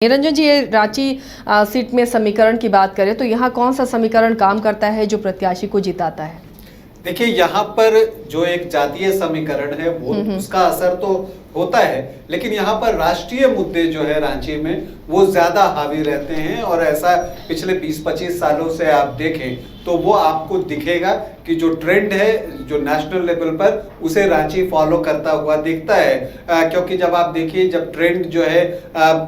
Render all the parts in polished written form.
निरंजन जी, ये रांची सीट में समीकरण की बात करें तो यहाँ कौन सा समीकरण काम करता है जो प्रत्याशी को जिताता है? देखिए, यहाँ पर जो एक जातीय समीकरण है वो उसका असर तो होता है, लेकिन यहाँ पर राष्ट्रीय मुद्दे जो है रांची में वो ज्यादा हावी रहते हैं। और ऐसा पिछले 20-25 सालों से आप देखें तो वो आपको दिखेगा कि जो ट्रेंड है जो नेशनल लेवल पर उसे रांची फॉलो करता हुआ दिखता है। क्योंकि जब आप देखिए, जब ट्रेंड जो है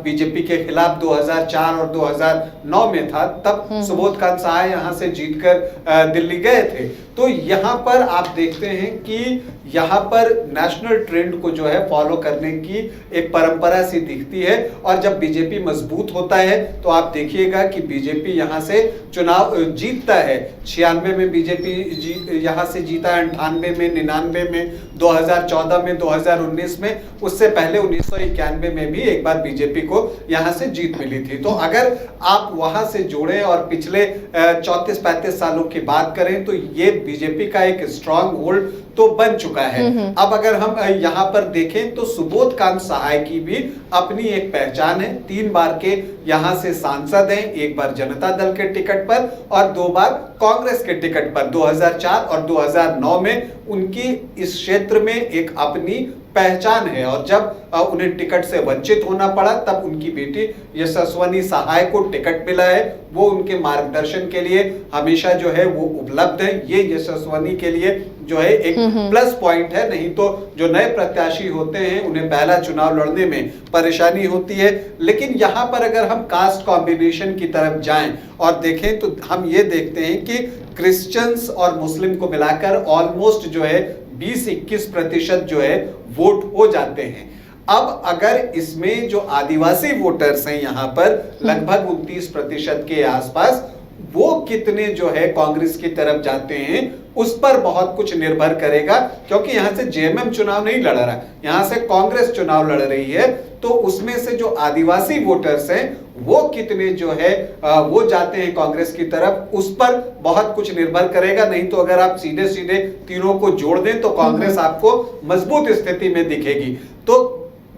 बीजेपी के खिलाफ 2004 और 2009 में था, तब सुबोध कांत सहाय यहाँ से जीतकर दिल्ली गए थे। तो यहाँ पर आप देखते हैं कि यहाँ पर नेशनल ट्रेंड को जो है फॉलो करने की एक परंपरा सी दिखती है। और जब बीजेपी मजबूत होता है तो आप देखिएगा कि बीजेपी यहाँ से चुनाव जीतता है। 96 में बीजेपी यहाँ से जीता, 98 में, 99 में, 2014 में, 2019 में, उससे पहले 1991 में भी एक बार बीजेपी को यहाँ से जीत मिली थी। तो अगर आप वहां से जोड़ें और पिछले 34-35 सालों की बात करें तो ये बीजेपी का एक स्ट्रॉन्ग होल्ड तो बन चुका है। अब अगर हम यहाँ पर देखें तो सुबोध कांत सहाय की भी अपनी एक पहचान है। 3 बार के यहाँ से सांसद हैं, 1 बार जनता दल के टिकट पर और 2 बार कांग्रेस के टिकट पर। 2004 और 2009 में उनकी इस क्षेत्र में एक अपनी पहचान है। और जब उन्हें टिकट से वंचित होना पड़ा तब उनकी बेटी यशस्वनी सहाय को टिकट मिला है। वो उनके मार्गदर्शन के लिए हमेशा जो है वो उपलब्ध है। ये यशस्वनी के लिए जो है एक प्लस पॉइंट है। नहीं तो जो नए प्रत्याशी होते हैं उन्हें पहला चुनाव लड़ने में परेशानी होती है। लेकिन यहाँ पर अगर हम कास्ट कॉम्बिनेशन की तरफ जाएं और देखें तो हम ये देखते हैं कि क्रिश्चियंस और मुस्लिम को मिलाकर ऑलमोस्ट जो है 20-21% जो है वोट हो जाते हैं। अब अगर इसमें जो आदिवासी वोटर्स हैं यहाँ पर लगभग 29% के आसपास, वो कितने जो है कांग्रेस की तरफ जाते हैं उस पर बहुत कुछ निर्भर करेगा। क्योंकि यहाँ से जेएमएम चुनाव नहीं लड़ रहा, यहाँ से कांग्रेस चुनाव लड़ रही है। तो उसमें से जो आदिवासी वोटर्स हैं वो कितने जो है वो जाते हैं कांग्रेस की तरफ, उस पर बहुत कुछ निर्भर करेगा। नहीं तो अगर आप सीधे सीधे तीनों को जोड़ दें तो कांग्रेस आपको मजबूत स्थिति में दिखेगी। तो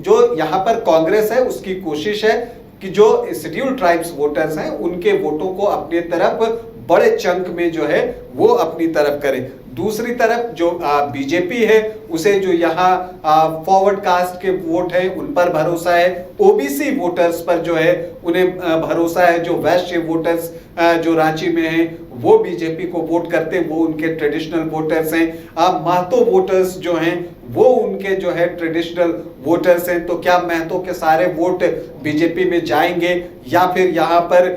जो यहाँ पर कांग्रेस है उसकी कोशिश है कि जो शेड्यूल्ड ट्राइब्स वोटर्स हैं उनके वोटों को अपनी तरफ बड़े चंक में जो है वो अपनी तरफ करे। दूसरी तरफ जो बीजेपी है उसे जो यहाँ फॉरवर्ड कास्ट के वोट है उन पर भरोसा है। ओबीसी वोटर्स पर जो है उन्हें भरोसा है। जो वैश्य वोटर्स जो रांची में हैं वो बीजेपी को वोट करते हैं, वो उनके ट्रेडिशनल वोटर्स हैं। महतो वोटर्स जो हैं वो उनके जो है ट्रेडिशनल वोटर्स हैं। तो क्या महतो के सारे वोट बीजेपी में जाएंगे या फिर यहाँ पर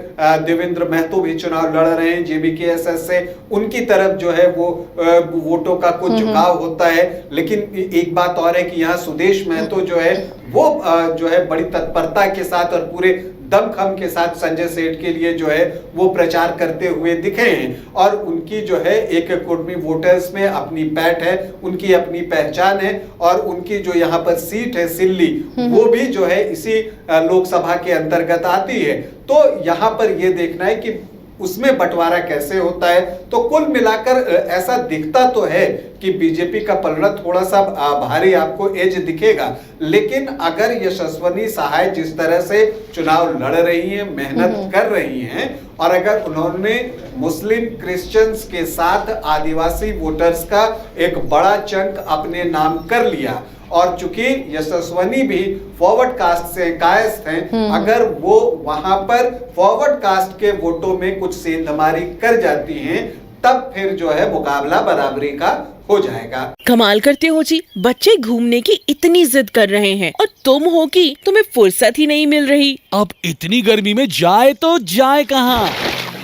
देवेंद्र महतो भी चुनाव लड़ रहे हैं जेबीकेएसएस से, उनकी तरफ जो है वो वोटों का कुछ झुकाव होता है। लेकिन एक बात और है कि यहाँ सुदेश महतो जो है वो जो है बड़ी तत्परता के साथ और पूरे दमखम के साथ संजय सेठ के लिए जो है वो प्रचार करते हुए दिखे हैं। और उनकी जो है एक कुर्मी वोटर्स में अपनी पैठ है, उनकी अपनी पहचान है। और उनकी जो यहाँ पर सीट है सिल्ली, वो भी जो है इसी लोकसभा के अंतर्गत आती है। तो यहाँ पर ये देखना है कि उसमें बंटवारा कैसे होता है। तो कुल मिलाकर ऐसा दिखता तो है कि बीजेपी का पलड़ा थोड़ा सा भारी आपको एज दिखेगा। लेकिन अगर यशस्वनी सहाय जिस तरह से चुनाव लड़ रही हैं, मेहनत कर रही हैं, और अगर उन्होंने मुस्लिम क्रिश्चियंस के साथ आदिवासी वोटर्स का एक बड़ा चंक अपने नाम कर लिया, और चूंकि यशस्वनी भी फॉरवर्ड कास्ट से कायस्थ हैं, अगर वो वहां पर फॉरवर्ड कास्ट के वोटों में कुछ सेंधमारी कर जाती हैं तब फिर जो है मुकाबला बराबरी का हो जाएगा। कमाल करते हो जी, बच्चे घूमने की इतनी जिद कर रहे हैं और तुम हो कि तुम्हें फुर्सत ही नहीं मिल रही। अब इतनी गर्मी में जाए तो जाए कहाँ?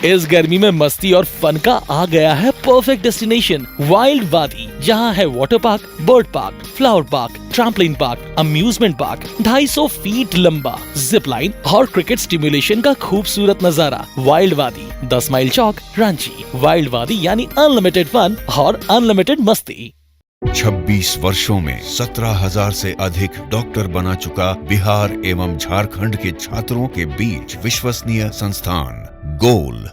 इस गर्मी में मस्ती और फन का आ गया है परफेक्ट डेस्टिनेशन, वाइल्ड वादी। जहाँ है water park, bird park, flower park, trampoline park, amusement park, 250 feet लंबा, जिप लाइन और क्रिकेट स्टिमुलेशन का खूबसूरत नजारा। वाइल्ड वादी, 10 माइल चौक, रांची। वाइल्ड वादी यानी अनलिमिटेड फन और अनलिमिटेड मस्ती। 26 वर्षों में 17,000 से अधिक डॉक्टर बना चुका बिहार एवं झारखंड के छात्रों के बीच विश्वसनीय संस्थान गोल